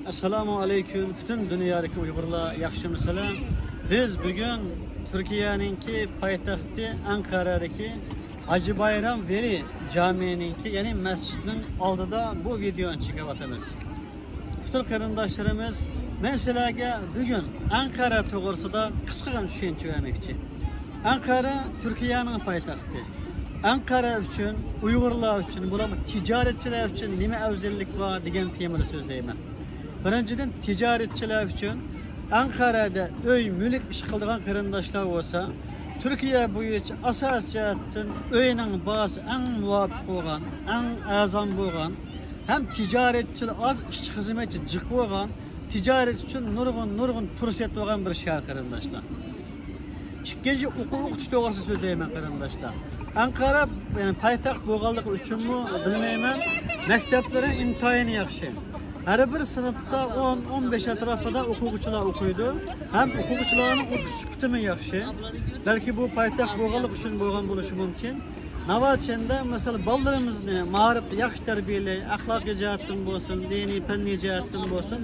Assalomu alaykum. Bütün dünyadaki Uyg'urlar yaxshimisizlar? Biz bugün Türkiye'ninki poytaxti Ankara'daki Hacı Bayram Veli Camii'ninki yani mescidin oldida bu videoni çekyapmiz. Bütün qarindoshlarimiz meselega bugün Ankara to'g'risida qisqa tushuncha bermoqchi. Ankara Türkiye'nin poytaxti. Ankara için, Uyg'urlar için, bular ticaretçiler için nima afzallik var degan temada so'zlayman. Birinchidan ticaretçiler için Ankara'da öy mülk iş qiladigan qarindoshlar bo'lsa, Türkiye bo'yicha asos jihatdan uyning bahası eng muvofiq bo'lgan, eng arzon bo'lgan, ham ticaretçilar az ishchi xizmatchi jiq bo'lgan, ticaret için nurg'un fursat bo'lgan bir shahar qarindoshlar. Ikkinchi o'qitish to'g'risida so'zlayman qarindoshlar. Ankara yani poytaxt bo'lganligi uchunmi bilmayman, maktablarning imtihoni yaxshi. Her bir sınıfta 10-15 atrafında o'quvchilar o'qiydi. Hem o'quvchilarning o'qish sifati yaxshi. Belki bu poytaxt bo'lganligi uchun bo'lgan bo'lishi mumkin. Navbatchanda mesela bolalarimizni ma'rif yaxshi tarbiyalay, axloqiy jihatdan bo'lsin, diniy, fanniy jihatdan bo'lsin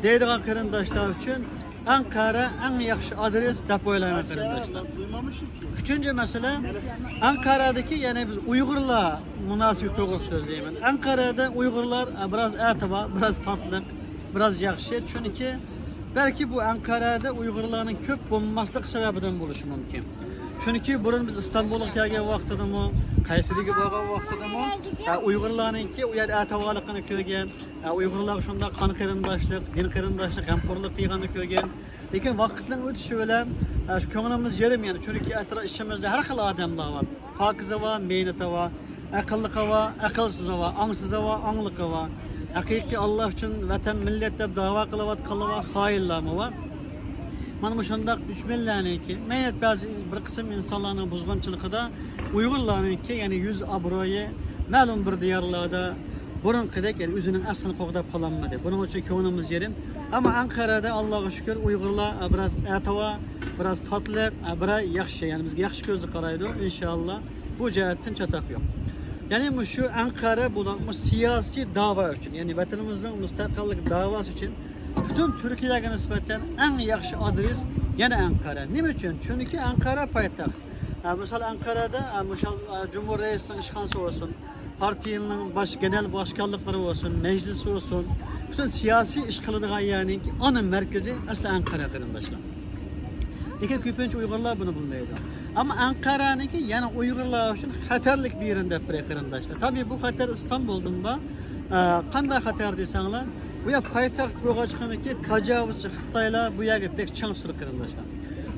deydigan qarindoshlar uchun Ankara en yaxshi adres deb o'ylayman qarindoshlar. Üçüncü mesele Ankara'daki yani biz Uyg'urlar munosabati to'g'risida so'zlayman. Ankara'da Uyg'urlar biraz etibar, biraz tatlı, biraz yaxshi. Çünkü belki bu Ankara'da Uyg'urlarning ko'p bo'lmasligi sababidan bo'lishi mumkin. Çünkü burun biz İstanbul'a kelgan vaqtidami, Qaysariga borgan vaqtidami, Uyg'urlarningki u yer etibarligini ko'rgan, Uyg'urlar shunda qon qarindoshlik, din qarindoshlik, g'amxo'rlik qilganini ko'rgan. Lekin vaqtning o'tishi bilan şu ko'nglimiz yerim yani. Çünkü içimizde her xil odamlar var. Pokiza var, mehnati var, aqlli var, aqlsiz var, angsiz var, angli var. Haqiqiy Allah uchun vatan millat deb da'vo qilayotgan xoinlar var. Mana bu shundoq düşmanlarniki, mehnat bazı bir qism insonlarning buzg'unchiligida Uyg'urlarniki yani yüz obro'yi ma'lum bir diyorlarda burunqidek yani o'zining aslini qo'g'dab qololmadi. Buning uchun ko'nglimiz yerim. Ama Ankara'da Allah'a şükür Uyg'urlar biraz etibar, biraz tatlı, biraz yaxshi yani bizga yaxshi ko'zga qaraydi inşallah. Bu jihatdan chatoq yo'q. Yani şu Ankara bulanmış siyasi dava için yani vatanımızın müstakillik davası için bütün Türkiye'ye nisbeten en yaxshi adres yana Ankara. Nima uchun? Çünkü Ankara poytaxt. Mesela Ankara'da Cumhuriyet Reisi'nin işxonasi olsun, partiyanın genel başkanlıkları olsun, meclisi olsun, bütün siyasi iş kılıdığı yani ana merkezi asla Ankara qarindoshlar. Lekin ko'pincha Uyg'urlar bunu bilmaydi. Ama Ankara'nınki yani Uyg'urlar uchun xatarlik bir yerinde qarindoshlar. Tabii bu xatar İstanbul'da qanday xatar desanglar, bu ya poytaxt bo'lganligi tajovuzchi Xitoylar bu yerga pek chang surib qarindoshlar.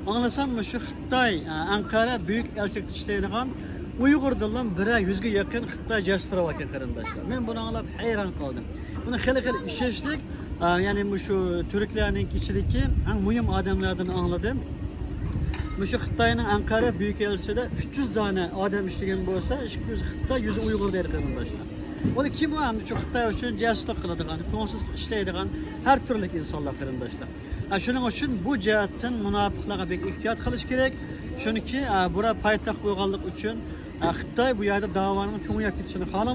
Anlasam şu Xitoy Ankara büyük elçilikte işleydigan Uyg'urlardan biri 100'e yakın Xitoy jastirib ekan qarindoshlar. Men buni anglab hayron qoldim. Buni xil ishashlik yani şu Türklerning ichidagi eng muhim odamlardan angladim. Şu Xitoyning Ankara büyük elçisida 300 tane odam ishlagan bo'lsa, 200 Xitoy, 100 Uyg'ur deydi qarindoshlar. Onu kim o hem şu Xitoy uchun jastirib qiladigan, ko'ngsiz ishlaydigan har turli insonlar qarindoshlar. Shuning uchun bu jihatdan munofiqlarga bek ehtiyot qilish kerak. Chunki bura poytaxt bo'lganligi uchun Xitoy bu yerda da'voning cho'ng'ib ketishini xohlamaydi.